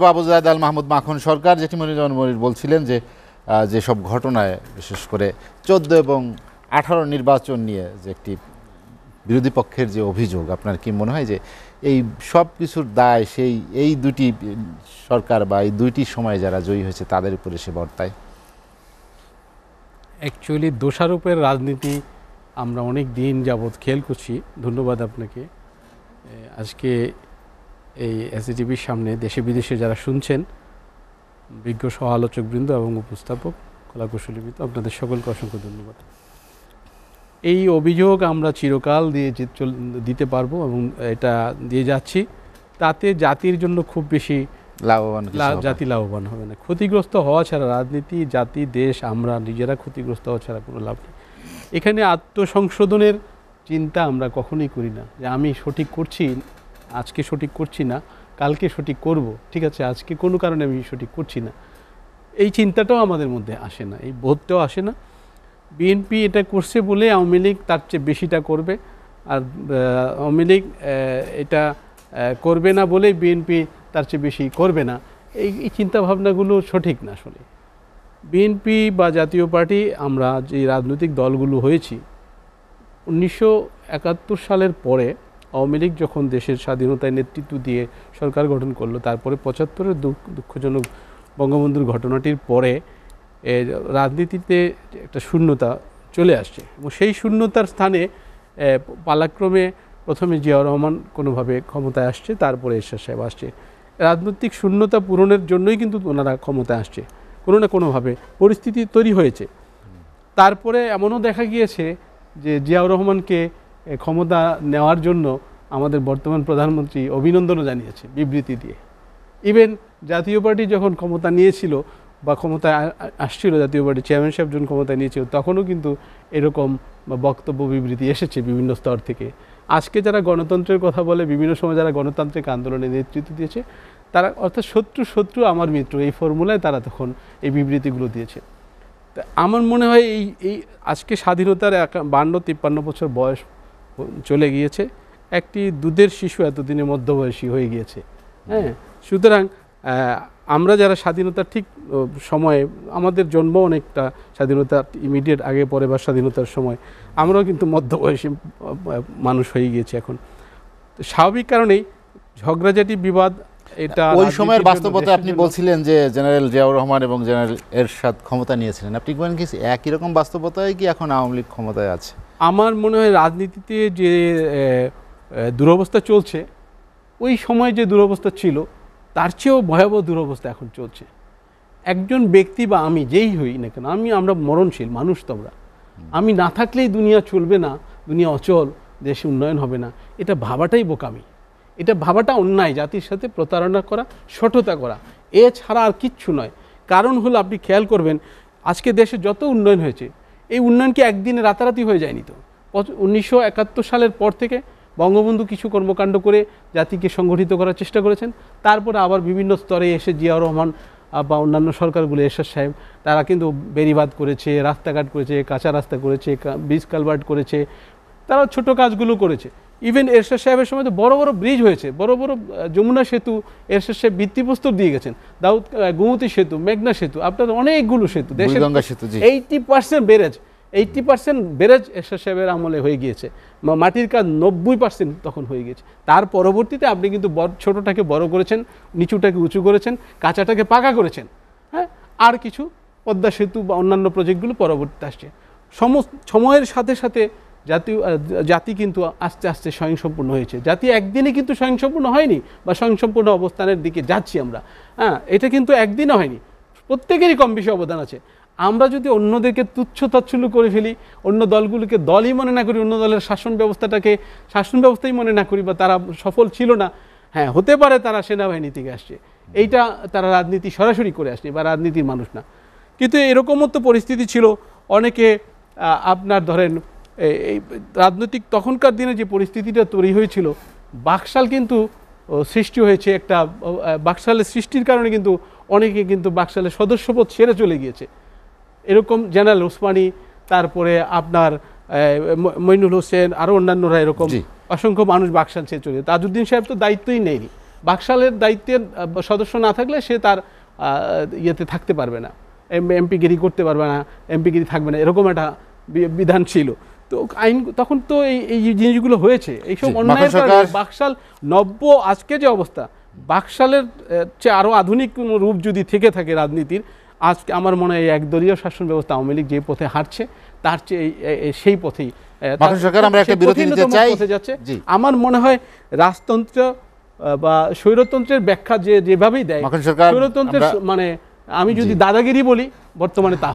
আবু জায়েদ আল মাহমুদ মাখন সরকার যেটি মনিরুজ্জামান মনির বলছিলেন যে যেসব ঘটনায় বিশেষ করে 14 এবং 18 নির্বাচন নিয়ে যে একটি বিরোধী পক্ষের যে অভিযোগ, আপনার কি মনে হয় যে এই সব কিছুর দায় সেই এই দুটি সরকার বা এই দুইটি সময় যারা জয়ী হয়েছে তাদের উপরে সে বর্তায়? অ্যাকচুয়ালি দোষারোপের রাজনীতি আমরা অনেক দিন যাবৎ খেয়াল করছি। ধন্যবাদ আপনাকে। আজকে এই এসএটিভির সামনে দেশে বিদেশে যারা শুনছেন, বিজ্ঞ সহ আলোচকবৃন্দ এবং উপস্থাপক কলাকুশলীবৃন্দ, আপনাদের সকলকে অসংখ্য ধন্যবাদ। এই অভিযোগ আমরা চিরকাল দিতে পারবো এবং এটা দিয়ে যাচ্ছি। তাতে জাতির জন্য খুব বেশি জাতি লাভবান হবে না। ক্ষতিগ্রস্ত হওয়া ছাড়া রাজনীতি, জাতি, দেশ, আমরা নিজেরা ক্ষতিগ্রস্ত হওয়া ছাড়া কোনো লাভ নেই। এখানে আত্মসংশোধনের চিন্তা আমরা কখনোই করি না, যে আমি সঠিক করছি, আজকে সঠিক করছি না, কালকে সঠিক করব, ঠিক আছে আজকে কোনো কারণে আমি সঠিক করছি না, এই চিন্তাটাও আমাদের মধ্যে আসে না, এই বোধটাও আসে না। বিএনপি এটা করছে বলে আওয়ামী লীগ তার চেয়ে বেশিটা করবে, আর আওয়ামী লীগ এটা করবে না বলে বিএনপি তার চেয়ে বেশি করবে না, এই চিন্তাভাবনাগুলো সঠিক না। আসলে বিএনপি বা জাতীয় পার্টি, আমরা যে রাজনৈতিক দলগুলো হয়েছি 1971 সালের পরে, আওয়ামী লীগ যখন দেশের স্বাধীনতায় নেতৃত্ব দিয়ে সরকার গঠন করলো, তারপরে 75-এর দুঃখজনক বঙ্গবন্ধুর ঘটনাটির পরে রাজনীতিতে একটা শূন্যতা চলে আসছে এবং সেই শূন্যতার স্থানে পালাক্রমে প্রথমে জিয়াউর রহমান কোনোভাবে ক্ষমতায় আসছে, তারপরে এরশাদ সাহেব আসছে। রাজনৈতিক শূন্যতা পূরণের জন্যই কিন্তু ওনারা ক্ষমতায় আসছে, কোনো না কোনোভাবে পরিস্থিতি তৈরি হয়েছে। তারপরে এমনও দেখা গিয়েছে যে জিয়াউর রহমানকে ক্ষমতা নেওয়ার জন্য আমাদের বর্তমান প্রধানমন্ত্রী অভিনন্দনও জানিয়েছে বিবৃতি দিয়ে। ইভেন জাতীয় পার্টি যখন ক্ষমতা নিয়েছিল বা ক্ষমতায় আসছিল, জাতীয় পার্টির চেয়ারম্যান সাহেব যখন ক্ষমতায় নিয়েছিল, তখনও কিন্তু এরকম বক্তব্য বিবৃতি এসেছে বিভিন্ন স্তর থেকে। আজকে যারা গণতন্ত্রের কথা বলে, বিভিন্ন সময় যারা গণতান্ত্রিক আন্দোলনে নেতৃত্ব দিয়েছে, তারা অর্থাৎ শত্রু আমার মিত্র, এই ফর্মুলায় তারা তখন এই বিবৃতিগুলো দিয়েছে। তা আমার মনে হয় এই আজকে স্বাধীনতার 52-53 বছর বয়স চলে গিয়েছে, একটি দুধের শিশু এতদিনে মধ্যবয়সী হয়ে গিয়েছে। হ্যাঁ, সুতরাং আমরা যারা স্বাধীনতার ঠিক সময়ে, আমাদের জন্ম অনেকটা স্বাধীনতার ইমিডিয়েট আগে পরে বা স্বাধীনতার সময়, আমরাও কিন্তু মধ্যবয়সী মানুষ হয়ে গিয়েছি এখন। স্বাভাবিক কারণেই ঝগড়াঝাটি, বিবাদ, এটা ওই সময়ের বাস্তবতা। আপনি বলছিলেন যে জেনারেল জিয়াউর রহমান এবং জেনারেল এরশাদ ক্ষমতা নিয়েছিলেন, আপনি বলেন কি একই রকম বাস্তবতায় কি এখন আওয়ামী লীগ ক্ষমতায় আছে? আমার মনে হয় রাজনীতিতে যে দুরবস্থা চলছে, ওই সময় যে দুরবস্থা ছিল তার চেয়েও ভয়াবহ দুরবস্থা এখন চলছে। একজন ব্যক্তি বা আমি যেই হই না কেন, আমরা মরণশীল মানুষ, তোমরা আমি না থাকলেই দুনিয়া চলবে না, দুনিয়া অচল, দেশে উন্নয়ন হবে না, এটা ভাবাটাই বোকামি, এটা ভাবাটা অন্যায়, জাতির সাথে প্রতারণা করা, সঠতা করা, এছাড়া আর কিচ্ছু নয়। কারণ হলো, আপনি খেয়াল করবেন আজকে দেশে যত উন্নয়ন হয়েছে, এই উন্নয়ন কি একদিনে রাতারাতি হয়ে যায়নি। তো 1971 সালের পর থেকে বঙ্গবন্ধু কিছু কর্মকাণ্ড করে জাতিকে সংগঠিত করার চেষ্টা করেছেন, তারপরে আবার বিভিন্ন স্তরে এসে জিয়াউর রহমান বা অন্যান্য সরকারগুলো, এরশাদ সাহেব, তারা কিন্তু বেড়িবাঁধ করেছে, রাস্তাঘাট করেছে, কাঁচা রাস্তা করেছে, ব্রিজ কালভার্ট করেছে, তারা ছোট কাজগুলো করেছে। ইভেন এরশাদ সাহেবের সময় তো বড় বড় ব্রিজ হয়েছে, বড় বড় যমুনা সেতু এরশাদ সাহেব ভিত্তিপ্রস্তর দিয়ে গেছেন, গোমতী সেতু, মেঘনা সেতু, আপনার অনেকগুলো সেতু, দেশের 80% বেরেজ, 80% বেরেজ এরশাদ সাহেবের আমলে হয়ে গিয়েছে। মাটির কাজ 90% তখন হয়ে গিয়েছে। তার পরবর্তীতে আপনি কিন্তু ছোটটাকে বড় করেছেন, নিচুটাকে উঁচু করেছেন, কাঁচাটাকে পাকা করেছেন। হ্যাঁ, আর কিছু পদ্মা সেতু বা অন্যান্য প্রজেক্টগুলো পরবর্তীতে আসছে। সময়ের সাথে সাথে জাতি কিন্তু আস্তে আস্তে স্বয়ংসম্পূর্ণ হয়েছে। জাতি একদিনে কিন্তু স্বয়ংসম্পূর্ণ হয়নি বা স্বয়ংসম্পূর্ণ অবস্থানের দিকে যাচ্ছি আমরা। হ্যাঁ, এটা কিন্তু একদিনে হয়নি, প্রত্যেকেরই কম বেশি অবদান আছে। আমরা যদি অন্যদেরকে তুচ্ছ তাচ্ছল্য করে ফেলি, অন্য দলগুলোকে দলই মনে না করি, অন্য দলের শাসন ব্যবস্থাই মনে না করি, বা তারা সফল ছিল না, হ্যাঁ হতে পারে তারা সেনাবাহিনী থেকে আসছে, এইটা তারা রাজনীতি সরাসরি করে আসছে বা রাজনীতির মানুষ না। কিন্তু এরকমও তো পরিস্থিতি ছিল, অনেকে আপনার ধরেন এই রাজনৈতিক তখনকার দিনে যে পরিস্থিতিটা তৈরি হয়েছিল, বাকশাল কিন্তু সৃষ্টি হয়েছে, একটা বাকশালের সৃষ্টির কারণে কিন্তু অনেকে কিন্তু বাকশালের সদস্যপদ ছেড়ে চলে গিয়েছে। এরকম জেনারেল ওসমানী, তারপরে আপনার মইনুল হোসেন, আরও অন্যান্যরা, এরকম অসংখ্য মানুষ বাকশাল ছেড়ে চলে। তাজউদ্দিন সাহেব তো দায়িত্বই নেয়নি, বাকশালের দায়িত্বের সদস্য না থাকলে সে তার ইয়েতে থাকতে পারবে না, এমপিগিরি করতে পারবে না, এমপিগিরি থাকবে না, এরকম একটা বিধান ছিল। তো আইন তখন তো এই জিনিসগুলো হয়েছে, এইসব অন্যায়ের কারণে বাকশাল আজকে যে অবস্থা, বাকশালের চেয়ে আরও আধুনিক কোনো রূপ যদি থেকে থাকে রাজনীতির, আজকে আমার মনে হয় একদলীয় শাসন ব্যবস্থা আওয়ামী লীগ যে পথে হাঁটছে তার চেয়ে সেই পথেই যাচ্ছে। আমার মনে হয় রাজতন্ত্র বা স্বৈরতন্ত্রের ব্যাখ্যা যেভাবেই দেয়, স্বৈরতন্ত্রের মানে আমি যদি দাদাগিরি বলি বর্তমানে তা